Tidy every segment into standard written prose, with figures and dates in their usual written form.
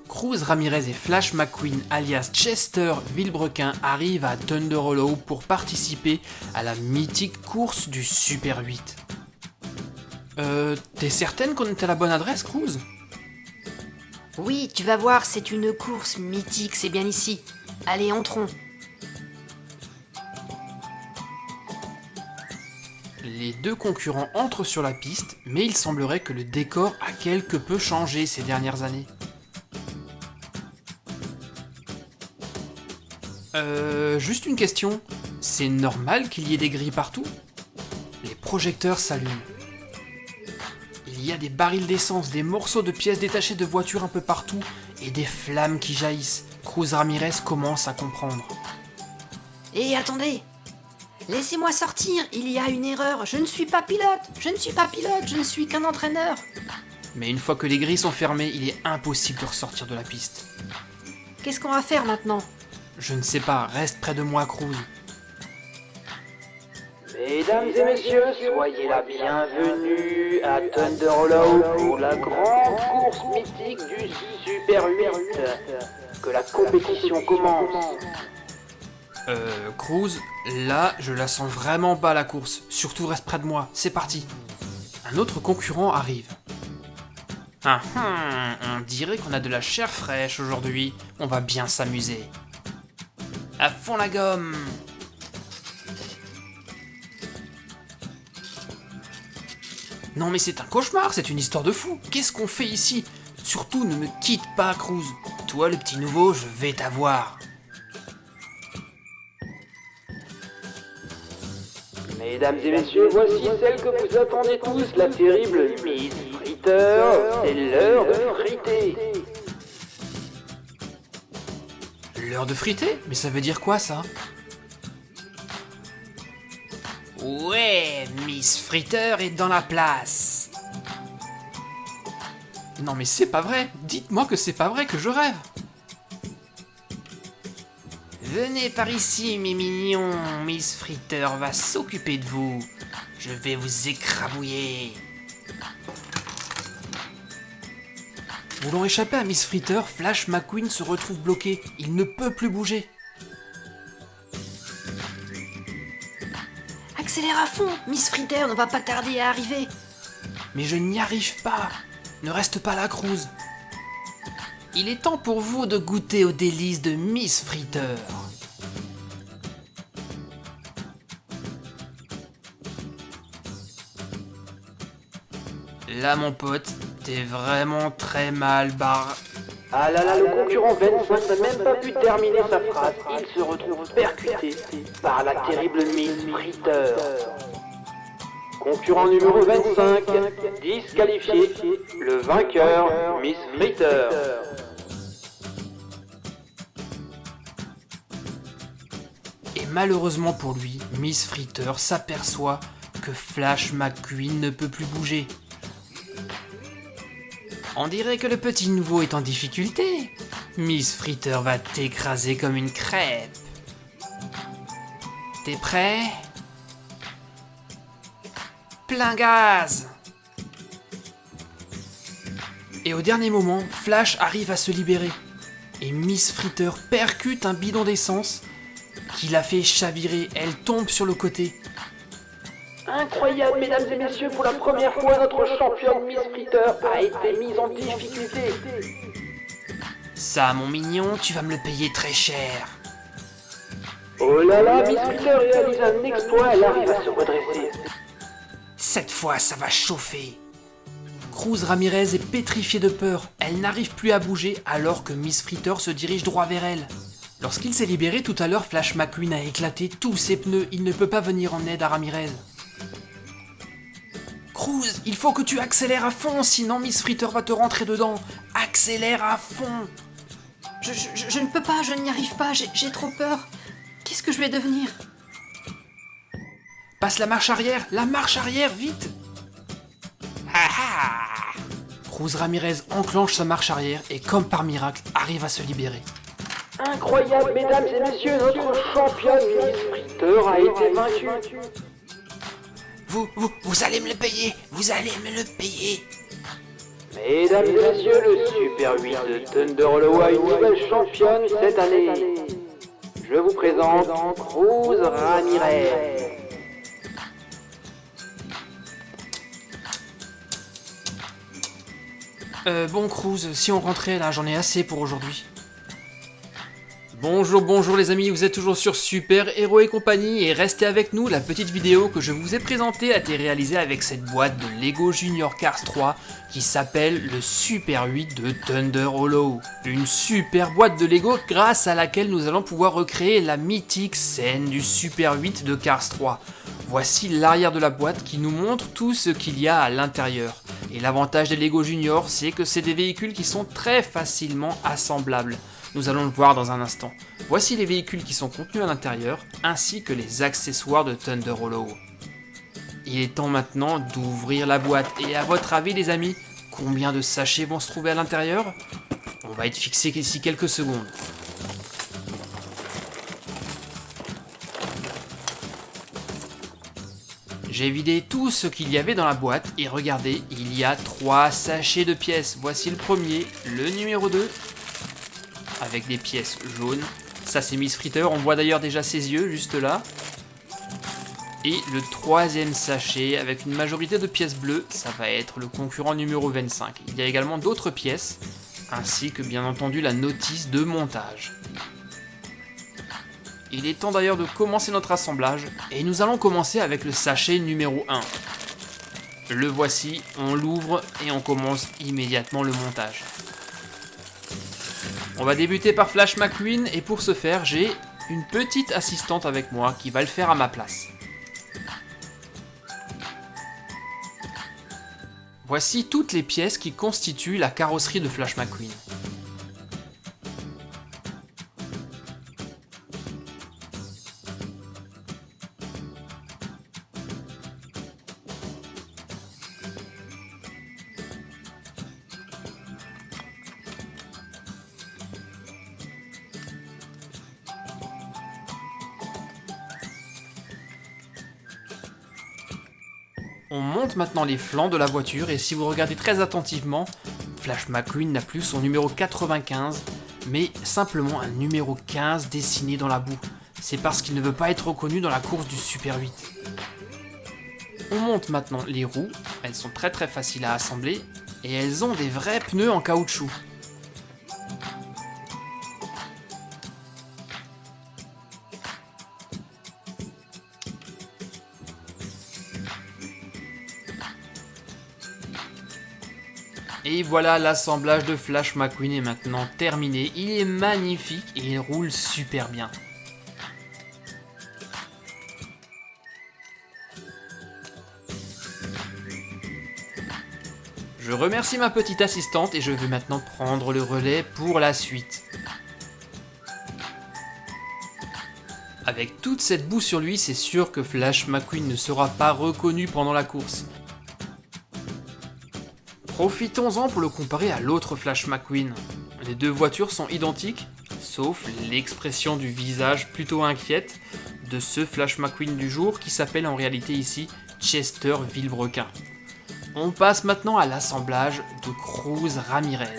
Cruz Ramirez et Flash McQueen alias Chester Vilebrequin arrivent à Thunder Hollow pour participer à la mythique course du Super 8. T'es certaine qu'on est à la bonne adresse, Cruz ? Oui, tu vas voir, c'est une course mythique, c'est bien ici. Allez, entrons. Les deux concurrents entrent sur la piste, mais il semblerait que le décor a quelque peu changé ces dernières années. Juste une question. C'est normal qu'il y ait des grilles partout ? Les projecteurs s'allument. Il y a des barils d'essence, des morceaux de pièces détachées de voitures un peu partout et des flammes qui jaillissent. Cruz Ramirez commence à comprendre. Hé, attendez! Laissez-moi sortir, il y a une erreur. Je ne suis pas pilote, je ne suis qu'un entraîneur. Mais une fois que les grilles sont fermées, il est impossible de ressortir de la piste. Qu'est-ce qu'on va faire maintenant? Je ne sais pas, reste près de moi, Cruz. Mesdames et messieurs, soyez la bienvenue à Thunder Hollow pour la grande course mythique du Super 8. Que la compétition commence. Cruz, là, je la sens vraiment pas la course. Surtout reste près de moi, c'est parti. Un autre concurrent arrive. On dirait qu'on a de la chair fraîche aujourd'hui. On va bien s'amuser. À fond la gomme. Non mais c'est un cauchemar, c'est une histoire de fou. Qu'est-ce qu'on fait ici? Surtout ne me quitte pas, Cruz. Toi le petit nouveau, je vais t'avoir. Mesdames et messieurs, voici celle que vous attendez tous, la terrible Miss Fritter. C'est l'heure de friter. L'heure de friter? Mais ça veut dire quoi ça? Ouais, Miss Fritter est dans la place. Non mais c'est pas vrai. Dites-moi que c'est pas vrai, que je rêve. Venez par ici, mes mignons. Miss Fritter va s'occuper de vous. Je vais vous écrabouiller. Voulant échapper à Miss Fritter, Flash McQueen se retrouve bloqué. Il ne peut plus bouger. Accélère à fond, Miss Fritter ne va pas tarder à arriver. Mais je n'y arrive pas. Ne reste pas là, Cruz. Il est temps pour vous de goûter aux délices de Miss Fritter. Là, mon pote, t'es vraiment très mal barre. Ah là là, le concurrent 25 n'a même pas pu terminer sa phrase. Il se retrouve percuté par la terrible Miss Fritter. Concurrent numéro 25, disqualifié, le vainqueur, Miss Fritter. Et malheureusement pour lui, Miss Fritter s'aperçoit que Flash McQueen ne peut plus bouger. On dirait que le petit nouveau est en difficulté. Miss Fritter va t'écraser comme une crêpe. T'es prêt? Plein gaz! Et au dernier moment, Flash arrive à se libérer. Et Miss Fritter percute un bidon d'essence qui la fait chavirer. Elle tombe sur le côté. Incroyable, mesdames et messieurs, pour la première fois, notre championne Miss Fritter a été mise en difficulté. Ça, mon mignon, tu vas me le payer très cher. Oh là là, Miss Fritter réalise un exploit, elle arrive à se redresser. Cette fois, ça va chauffer. Cruz Ramirez est pétrifiée de peur. Elle n'arrive plus à bouger alors que Miss Fritter se dirige droit vers elle. Lorsqu'il s'est libéré tout à l'heure, Flash McQueen a éclaté tous ses pneus. Il ne peut pas venir en aide à Ramirez. Cruz, il faut que tu accélères à fond, sinon Miss Fritter va te rentrer dedans. Accélère à fond. Je ne peux pas, je n'y arrive pas, j'ai trop peur. Qu'est-ce que je vais devenir? Passe la marche arrière, vite. Ha ha. Cruz Ramirez enclenche sa marche arrière et comme par miracle, arrive à se libérer. Incroyable, mesdames et messieurs, notre championne Miss Fritter a été vaincue. Vous allez me le payer, vous allez me le payer. Mesdames et messieurs, le Super 8 de Thunder Hollow a une nouvelle championne cette année. Je vous présente Cruz Ramirez. Bon Cruz, si on rentrait là, j'en ai assez pour aujourd'hui. Bonjour les amis, vous êtes toujours sur Super Héros et compagnie et restez avec nous, la petite vidéo que je vous ai présentée a été réalisée avec cette boîte de Lego Junior Cars 3 qui s'appelle le Super 8 de Thunder Hollow. Une super boîte de Lego grâce à laquelle nous allons pouvoir recréer la mythique scène du Super 8 de Cars 3. Voici l'arrière de la boîte qui nous montre tout ce qu'il y a à l'intérieur. Et l'avantage des Lego Junior, c'est que c'est des véhicules qui sont très facilement assemblables. Nous allons le voir dans un instant. Voici les véhicules qui sont contenus à l'intérieur, ainsi que les accessoires de Thunder Hollow. Il est temps maintenant d'ouvrir la boîte. Et à votre avis les amis, combien de sachets vont se trouver à l'intérieur? On va être fixé d'ici quelques secondes. J'ai vidé tout ce qu'il y avait dans la boîte et regardez, il y a 3 sachets de pièces. Voici le premier, le numéro 2. Avec des pièces jaunes. Ça c'est Miss Fritter, on voit d'ailleurs déjà ses yeux juste là. Et le troisième sachet avec une majorité de pièces bleues, ça va être le concurrent numéro 25. Il y a également d'autres pièces, ainsi que bien entendu la notice de montage. Il est temps d'ailleurs de commencer notre assemblage, et nous allons commencer avec le sachet numéro 1. Le voici, on l'ouvre et on commence immédiatement le montage. On va débuter par Flash McQueen et pour ce faire, j'ai une petite assistante avec moi qui va le faire à ma place. Voici toutes les pièces qui constituent la carrosserie de Flash McQueen. On monte maintenant les flancs de la voiture et si vous regardez très attentivement, Flash McQueen n'a plus son numéro 95, mais simplement un numéro 15 dessiné dans la boue. C'est parce qu'il ne veut pas être reconnu dans la course du Super 8. On monte maintenant les roues, elles sont très faciles à assembler et elles ont des vrais pneus en caoutchouc. Et voilà, l'assemblage de Flash McQueen est maintenant terminé. Il est magnifique et il roule super bien. Je remercie ma petite assistante et je vais maintenant prendre le relais pour la suite. Avec toute cette boue sur lui, c'est sûr que Flash McQueen ne sera pas reconnu pendant la course. Profitons-en pour le comparer à l'autre Flash McQueen. Les deux voitures sont identiques, sauf l'expression du visage plutôt inquiète de ce Flash McQueen du jour qui s'appelle en réalité ici Chester Villebrequin. On passe maintenant à l'assemblage de Cruz Ramirez.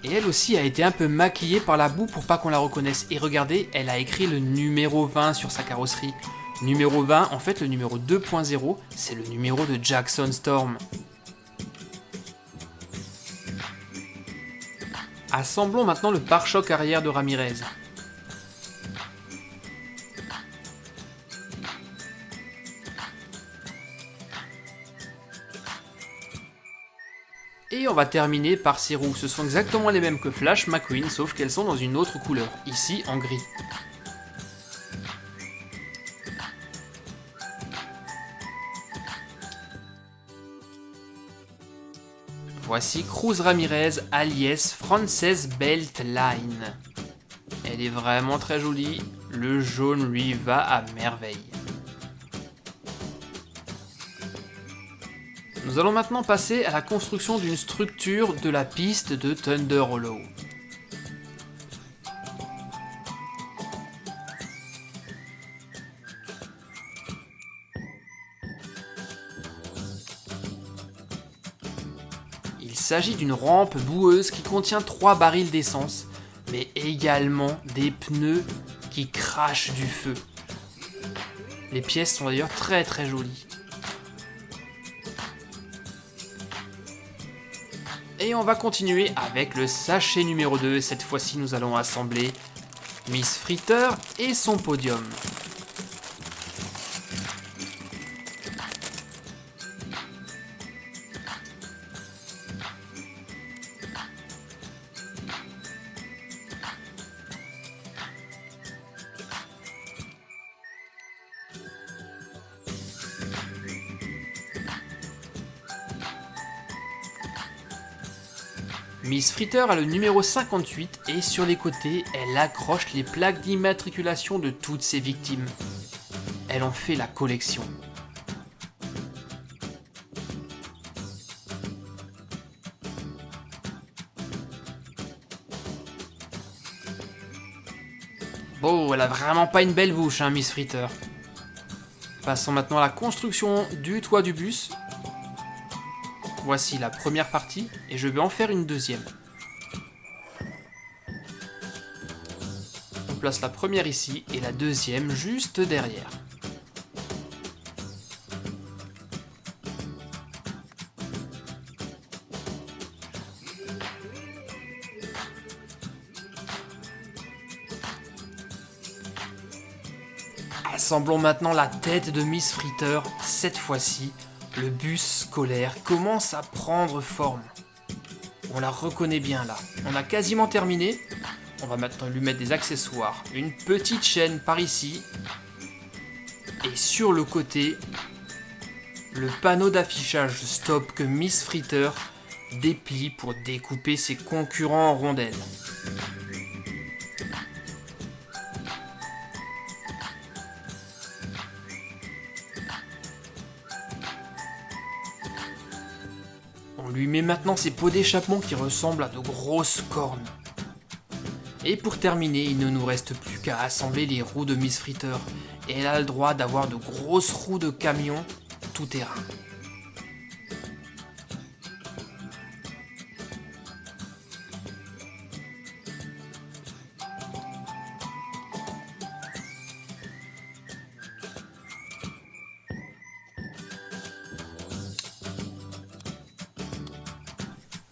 Et elle aussi a été un peu maquillée par la boue pour pas qu'on la reconnaisse. Et regardez, elle a écrit le numéro 20 sur sa carrosserie. Numéro 20, en fait le numéro 2.0, c'est le numéro de Jackson Storm. Assemblons maintenant le pare-choc arrière de Ramirez. Et on va terminer par ces roues. Ce sont exactement les mêmes que Flash McQueen, sauf qu'elles sont dans une autre couleur, ici en gris. Voici Cruz Ramirez alias Frances Beltline. Elle est vraiment très jolie, le jaune lui va à merveille. Nous allons maintenant passer à la construction d'une structure de la piste de Thunder Hollow. Il s'agit d'une rampe boueuse qui contient 3 barils d'essence, mais également des pneus qui crachent du feu. Les pièces sont d'ailleurs très très jolies. Et on va continuer avec le sachet numéro 2. Cette fois-ci, nous allons assembler Miss Fritter et son podium. Miss Fritter a le numéro 58 et sur les côtés, elle accroche les plaques d'immatriculation de toutes ses victimes. Elle en fait la collection. Bon, elle a vraiment pas une belle bouche, hein, Miss Fritter. Passons maintenant à la construction du toit du bus. Voici la première partie et je vais en faire une deuxième. On place la première ici et la deuxième juste derrière. Assemblons maintenant la tête de Miss Fritter. Cette fois-ci, le bus scolaire commence à prendre forme. On la reconnaît bien là. On a quasiment terminé. On va maintenant lui mettre des accessoires. Une petite chaîne par ici. Et sur le côté, le panneau d'affichage stop que Miss Fritter déplie pour découper ses concurrents en rondelles. On lui met maintenant ses pots d'échappement qui ressemblent à de grosses cornes. Et pour terminer, il ne nous reste plus qu'à assembler les roues de Miss Fritter. Et elle a le droit d'avoir de grosses roues de camion tout terrain.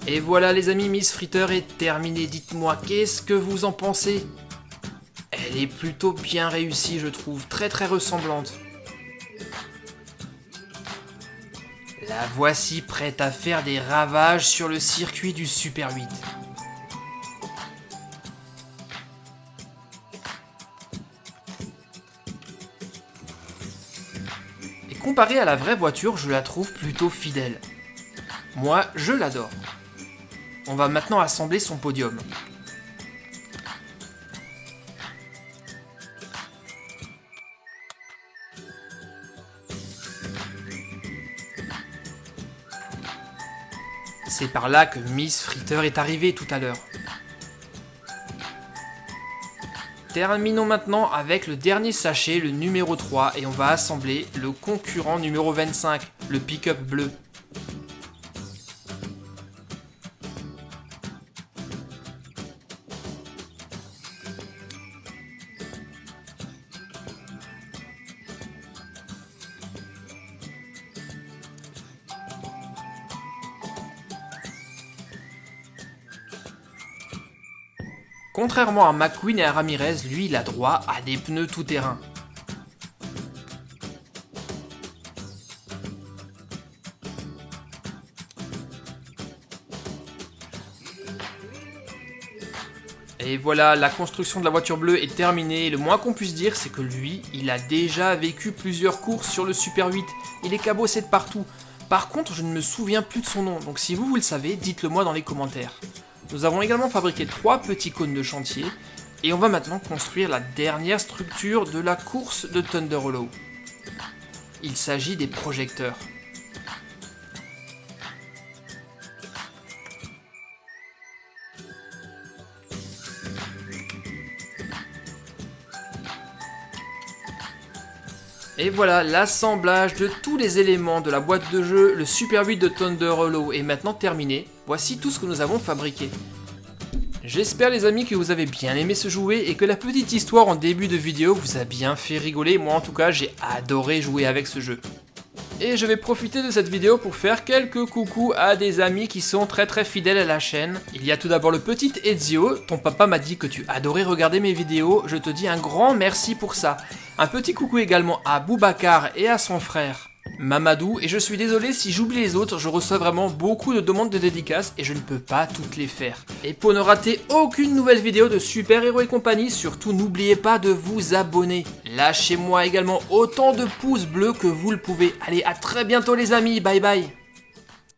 Et voilà les amis, Miss Fritter est terminée. Dites-moi, qu'est-ce que vous en pensez? Elle est plutôt bien réussie, je trouve, très très ressemblante. La voici prête à faire des ravages sur le circuit du Super 8. Et comparée à la vraie voiture, je la trouve plutôt fidèle. Moi, je l'adore. On va maintenant assembler son podium. C'est par là que Miss Fritter est arrivée tout à l'heure. Terminons maintenant avec le dernier sachet, le numéro 3, et on va assembler le concurrent numéro 25, le pick-up bleu. Contrairement à McQueen et à Ramirez, lui il a droit à des pneus tout-terrain. Et voilà, la construction de la voiture bleue est terminée. Le moins qu'on puisse dire, c'est que lui, il a déjà vécu plusieurs courses sur le Super 8. Il est cabossé de partout. Par contre, je ne me souviens plus de son nom, donc si vous le savez, dites-le moi dans les commentaires. Nous avons également fabriqué 3 petits cônes de chantier, et on va maintenant construire la dernière structure de la course de Thunder Hollow. Il s'agit des projecteurs. Et voilà l'assemblage de tous les éléments de la boîte de jeu, le Super 8 de Thunder Hollow est maintenant terminé. Voici tout ce que nous avons fabriqué. J'espère les amis que vous avez bien aimé ce jouet et que la petite histoire en début de vidéo vous a bien fait rigoler. Moi en tout cas j'ai adoré jouer avec ce jeu. Et je vais profiter de cette vidéo pour faire quelques coucous à des amis qui sont très fidèles à la chaîne. Il y a tout d'abord le petit Ezio, ton papa m'a dit que tu adorais regarder mes vidéos, je te dis un grand merci pour ça. Un petit coucou également à Boubacar et à son frère Mamadou, et je suis désolé si j'oublie les autres, je reçois vraiment beaucoup de demandes de dédicaces et je ne peux pas toutes les faire. Et pour ne rater aucune nouvelle vidéo de Super Héros et compagnie, surtout n'oubliez pas de vous abonner. Lâchez-moi également autant de pouces bleus que vous le pouvez. Allez, à très bientôt les amis, bye bye.